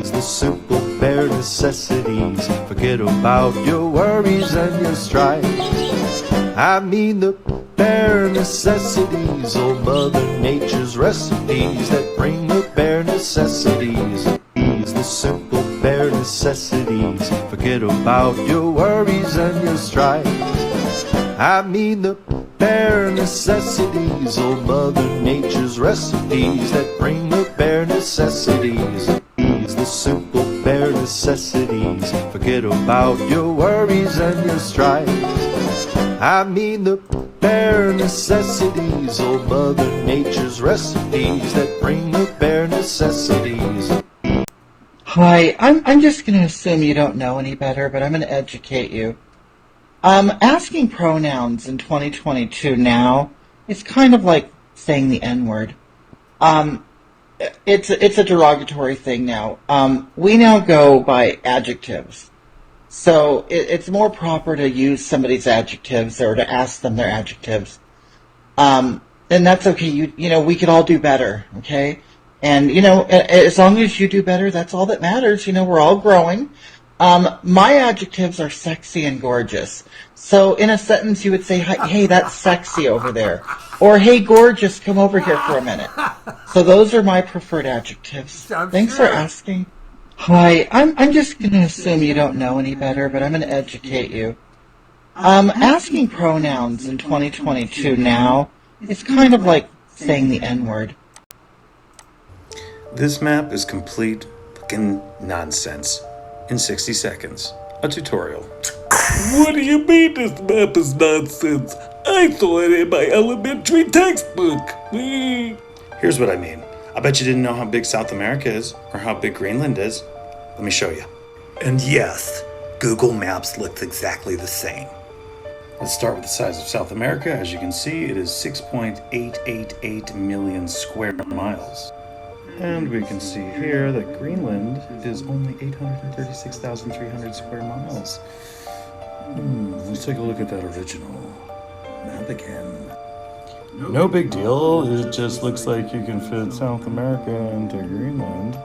The simple bare necessities. Forget about your worries and your strife. I mean the bare necessities. Old Mother Nature's recipes that bring the bare necessities. The simple bare necessities. Forget about your worries and your strife. I mean the bare necessities. Old Mother Nature's recipes that bring the bare necessities. The simple bare necessities. Forget about your worries and your strife. I mean the bare necessities. Old Mother Nature's recipes that bring the bare necessities. Hi, I'm just going to assume you don't know any better, but I'm going to educate you. Asking pronouns in 2022 now is kind of like saying the N-word. It's a derogatory thing now. We now go by adjectives. So it's more proper to use somebody's adjectives or to ask them their adjectives. And that's okay. You know, we could all do better, okay? And, you know, as long as you do better, that's all that matters. You know, we're all growing. My adjectives are sexy and gorgeous. So in a sentence, you would say, hey, that's sexy over there. Or, hey, gorgeous, come over here for a minute. So those are my preferred adjectives. Thanks for asking. Hi, I'm just going to assume you don't know any better, but I'm going to educate you. Asking pronouns in 2022 now is kind of like saying the N-word. This map is complete fucking nonsense. In 60 seconds, a tutorial. What do you mean this map is nonsense? I saw it in my elementary textbook. Here's what I mean. I bet you didn't know how big South America is, or how big Greenland is. Let me show you. And yes, Google Maps looks exactly the same. Let's start with the size of South America. As you can see, it is 6.888 million square miles. And we can see here that Greenland is only 836,300 square miles. Let's take a look at that original map again. No big deal, it just looks like you can fit South America into Greenland.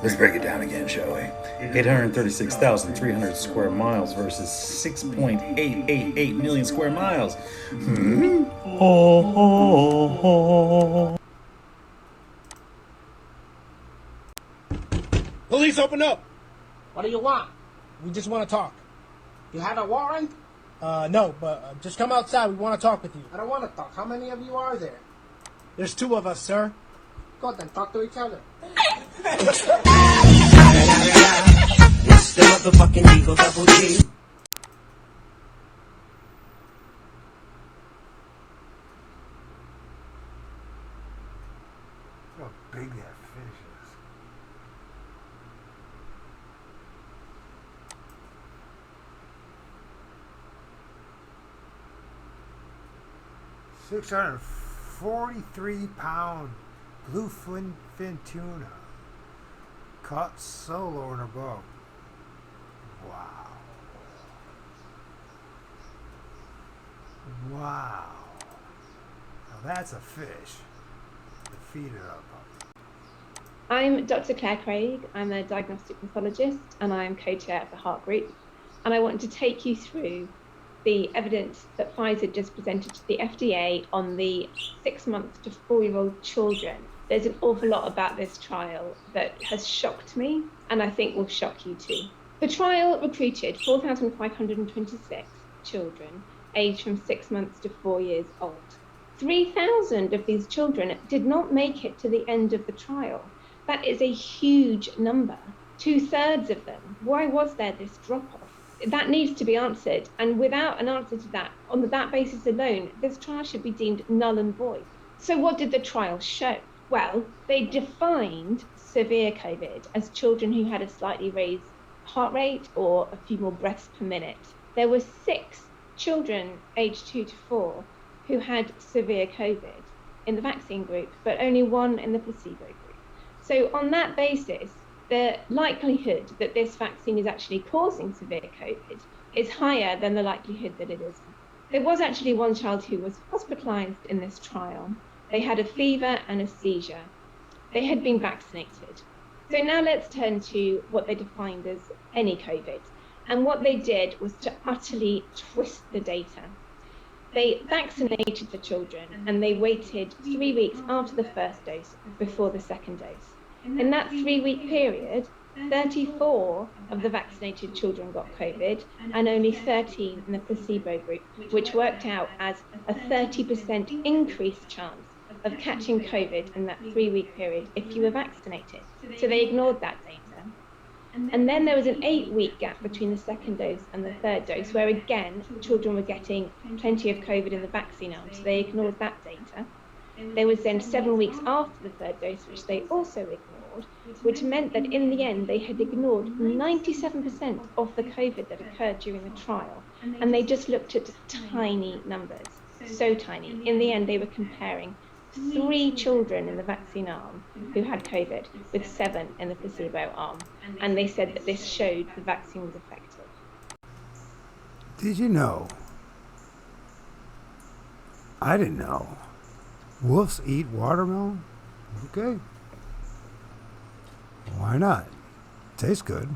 Let's break it down again, shall we? 836,300 square miles versus 6.888 million square miles. Police, open up! What do you want? We just want to talk. You have a warrant? No, but just come outside. We want to talk with you. I don't want to talk. How many of you are there? There's 2 of us, sir. Go then, talk to each other. It's the motherfucking Eagle Double G. Look how big that fish is. £643 bluefin tuna caught solo in a boat. Wow. Wow. Now that's a fish to feed it up. I'm Dr. Claire Craig. I'm a diagnostic pathologist and I am co-chair of the Heart Group. And I want to take you through the evidence that Pfizer just presented to the FDA on the 6-month to 4-year-old children. There's an awful lot about this trial that has shocked me and I think will shock you too. The trial recruited 4,526 children aged from 6 months to 4 years old. 3,000 of these children did not make it to the end of the trial. That is a huge number. 2/3 of them. Why was there this drop-off? That needs to be answered, and without an answer to that, on that basis alone, this trial should be deemed null and void. So what did the trial show? Well, they defined severe COVID as children who had a slightly raised heart rate or a few more breaths per minute. There were 6 children aged 2 to 4 who had severe COVID in the vaccine group, but only 1 in the placebo group. So on that basis, the likelihood that this vaccine is actually causing severe COVID is higher than the likelihood that it isn't. There was actually 1 child who was hospitalized in this trial. They had a fever and a seizure. They had been vaccinated. So now let's turn to what they defined as any COVID. And what they did was to utterly twist the data. They vaccinated the children and they waited 3 weeks after the first dose before the second dose. In that 3-week period, 34 of the vaccinated children got COVID and only 13 in the placebo group, which worked out as a 30% increased chance of catching COVID in that 3-week period if you were vaccinated. So they ignored that data. And then there was an 8-week gap between the second dose and the third dose, where again, children were getting plenty of COVID in the vaccine arm, so they ignored that data. There was then 7 weeks after the third dose, which they also ignored, which meant that in the end, they had ignored 97% of the COVID that occurred during the trial. And they just looked at tiny numbers, so tiny. In the end, they were comparing 3 children in the vaccine arm who had COVID with 7 in the placebo arm. And they said that this showed the vaccine was effective. Did you know? I didn't know. Wolves eat watermelon? Okay. Why not? Tastes good.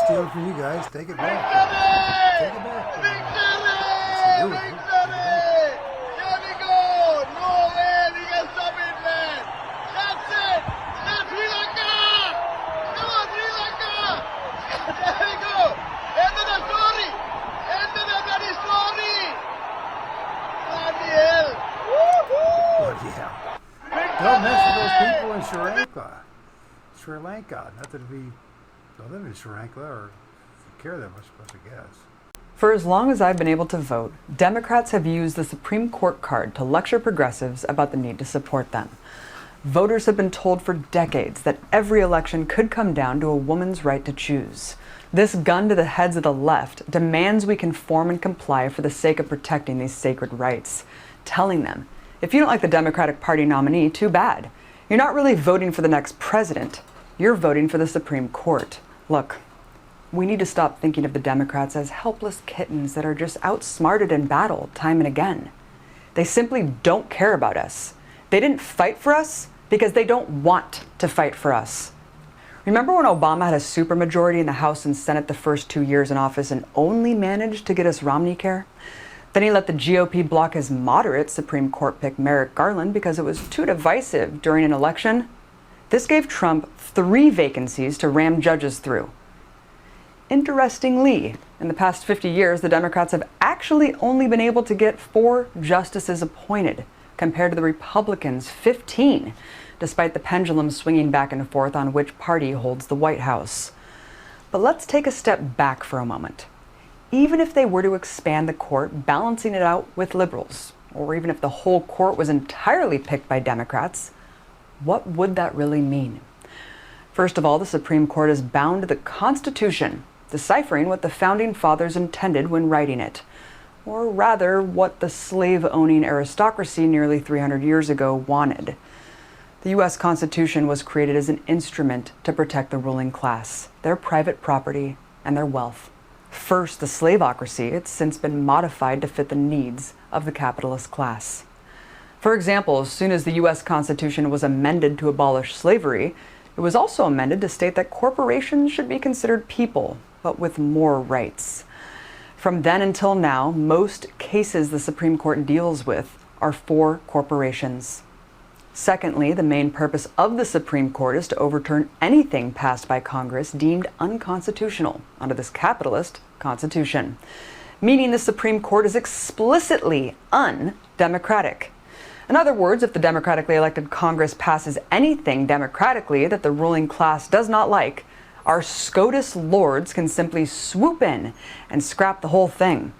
Steal from you guys. Take it back. Take it back. Yes, you do. Take it back. Here we go! No way we can stop it, man! That's it! That's Sri Lanka! Come on, Sri Lanka! There we go! End of the story! End of the bloody story! Bloody hell! Woohoo! Oh, yeah. Don't mess with those people in Sri Lanka. Sri Lanka. Not that we don't live in Sri Lanka or care that much, I guess. For as long as I've been able to vote, Democrats have used the Supreme Court card to lecture progressives about the need to support them. Voters have been told for decades that every election could come down to a woman's right to choose. This gun to the heads of the left demands we conform and comply for the sake of protecting these sacred rights, telling them, if you don't like the Democratic Party nominee, too bad. You're not really voting for the next president. You're voting for the Supreme Court. Look, we need to stop thinking of the Democrats as helpless kittens that are just outsmarted in battle time and again. They simply don't care about us. They didn't fight for us because they don't want to fight for us. Remember when Obama had a supermajority in the House and Senate the first 2 years in office and only managed to get us Romney care? Then he let the GOP block his moderate Supreme Court pick Merrick Garland because it was too divisive during an election. This gave Trump 3 vacancies to ram judges through. Interestingly, in the past 50 years, the Democrats have actually only been able to get 4 justices appointed, compared to the Republicans' 15, despite the pendulum swinging back and forth on which party holds the White House. But let's take a step back for a moment. Even if they were to expand the court, balancing it out with liberals, or even if the whole court was entirely picked by Democrats, what would that really mean? First of all, the Supreme Court is bound to the Constitution, deciphering what the Founding Fathers intended when writing it, or rather, what the slave-owning aristocracy nearly 300 years ago wanted. The U.S. Constitution was created as an instrument to protect the ruling class, their private property, and their wealth. First, the slaveocracy, it's since been modified to fit the needs of the capitalist class. For example, as soon as the U.S. Constitution was amended to abolish slavery, it was also amended to state that corporations should be considered people, but with more rights. From then until now, most cases the Supreme Court deals with are for corporations. Secondly, the main purpose of the Supreme Court is to overturn anything passed by Congress deemed unconstitutional under this capitalist constitution. meaning the Supreme Court is explicitly undemocratic. In other words, if the democratically elected Congress passes anything democratically that the ruling class does not like, our SCOTUS lords can simply swoop in and scrap the whole thing.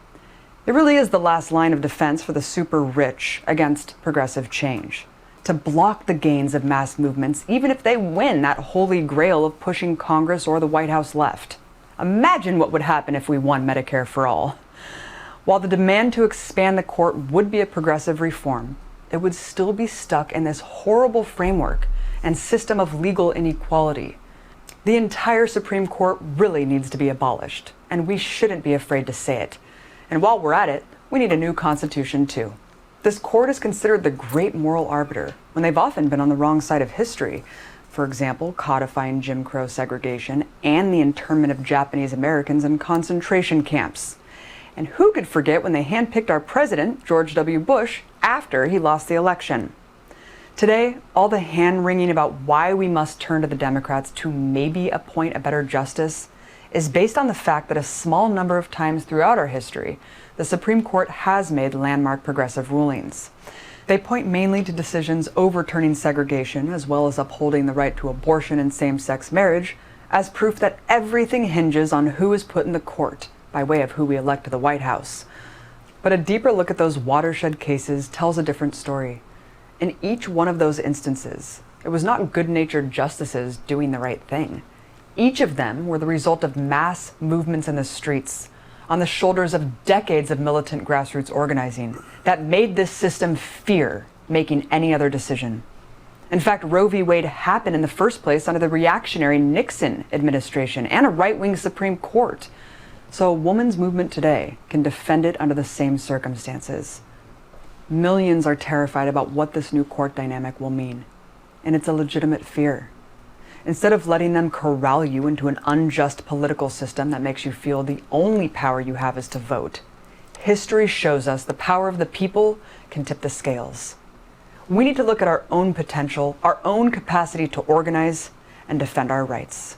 It really is the last line of defense for the super rich against progressive change. To block the gains of mass movements, even if they win that holy grail of pushing Congress or the White House left. Imagine what would happen if we won Medicare for all. While the demand to expand the court would be a progressive reform, it would still be stuck in this horrible framework and system of legal inequality. The entire Supreme Court really needs to be abolished, and we shouldn't be afraid to say it. And while we're at it, we need a new constitution too. This court is considered the great moral arbiter when they've often been on the wrong side of history. For example, codifying Jim Crow segregation and the internment of Japanese Americans in concentration camps. And who could forget when they handpicked our president, George W. Bush, after he lost the election? Today, all the hand-wringing about why we must turn to the Democrats to maybe appoint a better justice is based on the fact that a small number of times throughout our history, the Supreme Court has made landmark progressive rulings. They point mainly to decisions overturning segregation as well as upholding the right to abortion and same-sex marriage as proof that everything hinges on who is put in the court by way of who we elect to the White House. But a deeper look at those watershed cases tells a different story. In each one of those instances, it was not good-natured justices doing the right thing. Each of them were the result of mass movements in the streets, on the shoulders of decades of militant grassroots organizing that made this system fear making any other decision. In fact, Roe v. Wade happened in the first place under the reactionary Nixon administration and a right-wing Supreme Court. So a woman's movement today can defend it under the same circumstances. Millions are terrified about what this new court dynamic will mean, and it's a legitimate fear. Instead of letting them corral you into an unjust political system that makes you feel the only power you have is to vote, history shows us the power of the people can tip the scales. We need to look at our own potential, our own capacity to organize and defend our rights.